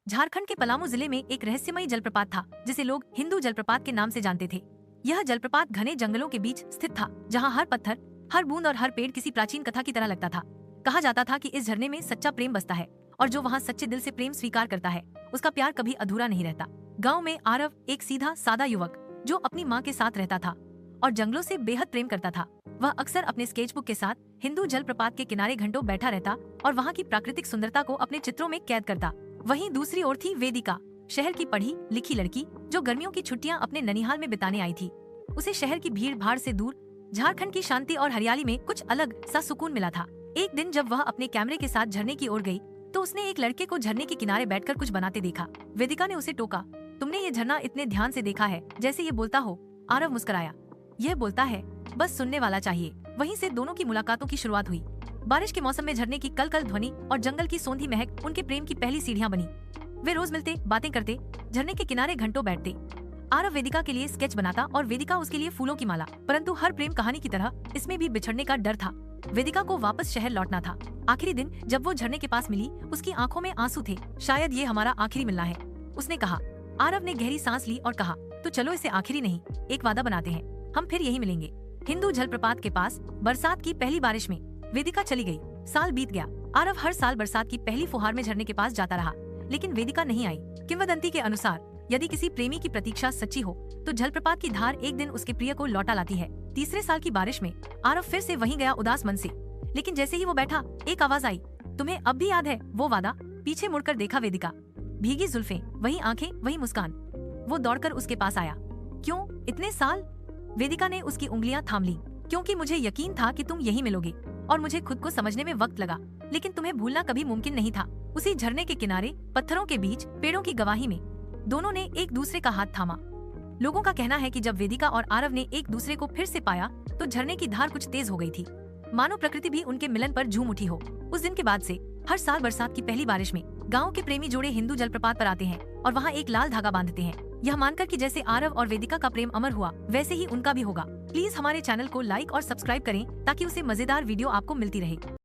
झारखंड के पलामू जिले में एक रहस्यमयी जलप्रपात था जिसे लोग हिंदू जलप्रपात के नाम से जानते थे। यह जलप्रपात घने जंगलों के बीच स्थित था, जहां हर पत्थर, हर बूंद और हर पेड़ किसी प्राचीन कथा की तरह लगता था। कहा जाता था कि इस झरने में सच्चा प्रेम बसता है और जो वहां सच्चे दिल से प्रेम स्वीकार करता है उसका प्यार कभी अधूरा नहीं रहता। गाँव में आरव एक सीधा सादा युवक जो अपनी माँ के साथ रहता था और जंगलों से बेहद प्रेम करता था। वह अक्सर अपने स्केचबुक के साथ हिंदू जलप्रपात के किनारे घंटों बैठा रहता और वहाँ की प्राकृतिक सुंदरता को अपने चित्रों में कैद करता। वहीं दूसरी ओर थी वेदिका, शहर की पढ़ी लिखी लड़की जो गर्मियों की छुट्टियां अपने ननिहाल में बिताने आई थी। उसे शहर की भीड़ भाड़ से दूर झारखंड की शांति और हरियाली में कुछ अलग सा सुकून मिला था। एक दिन जब वह अपने कैमरे के साथ झरने की ओर गई तो उसने एक लड़के को झरने के किनारे बैठकर कुछ बनाते देखा। वेदिका ने उसे टोका, तुमने ये झरना इतने ध्यान से देखा है जैसे ये बोलता हो। आरव मुस्कुराया, यह बोलता है, बस सुनने वाला चाहिए। वहीं से दोनों की मुलाकातों की शुरुआत हुई। बारिश के मौसम में झरने की कलकल ध्वनि और जंगल की सोंधी महक उनके प्रेम की पहली सीढ़ियां बनी। वे रोज मिलते, बातें करते, झरने के किनारे घंटों बैठते। आरव वेदिका के लिए स्केच बनाता और वेदिका उसके लिए फूलों की माला। परंतु हर प्रेम कहानी की तरह इसमें भी बिछड़ने का डर था। वेदिका को वापस शहर लौटना था। आखिरी दिन जब वो झरने के पास मिली, उसकी आंखों में आंसू थे। शायद ये हमारा आखिरी मिलना है, उसने कहा। आरव ने गहरी सांस ली और कहा, तो चलो इसे आखिरी नहीं, एक वादा बनाते हैं, हम फिर यही मिलेंगे। हिंदू जलप्रपात के पास बरसात की पहली बारिश में वेदिका चली गई। साल बीत गया। आरव हर साल बरसात की पहली फुहार में झरने के पास जाता रहा, लेकिन वेदिका नहीं आई। किंवदंती के अनुसार यदि किसी प्रेमी की प्रतीक्षा सच्ची हो तो जलप्रपात की धार एक दिन उसके प्रिय को लौटा लाती है। तीसरे साल की बारिश में आरव फिर से वहीं गया उदास मन से, लेकिन जैसे ही वो बैठा एक आवाज आई, तुम्हें अब भी याद है वो वादा? पीछे मुड़कर देखा वेदिका, भीगी जुल्फें, वही आंखें, वही मुस्कान। वो दौड़कर उसके पास आया। क्यों इतने साल? वेदिका ने उसकी उंगलियां थाम ली। क्योंकि मुझे यकीन था कि तुम यहीं मिलोगे और मुझे खुद को समझने में वक्त लगा, लेकिन तुम्हें भूलना कभी मुमकिन नहीं था। उसी झरने के किनारे, पत्थरों के बीच, पेड़ों की गवाही में दोनों ने एक दूसरे का हाथ थामा। लोगों का कहना है कि जब वेदिका और आरव ने एक दूसरे को फिर से पाया तो झरने की धार कुछ तेज हो गई थी, मानो प्रकृति भी उनके मिलन पर झूम उठी हो। उस दिन के बाद से हर साल बरसात की पहली बारिश में गाँव के प्रेमी जोड़े हिंदू जलप्रपात पर आते हैं और वहाँ एक लाल धागा बांधते हैं, यह मानकर कि जैसे आरव और वेदिका का प्रेम अमर हुआ वैसे ही उनका भी होगा। प्लीज हमारे चैनल को लाइक और सब्सक्राइब करें ताकि उसे मजेदार वीडियो आपको मिलती रहे।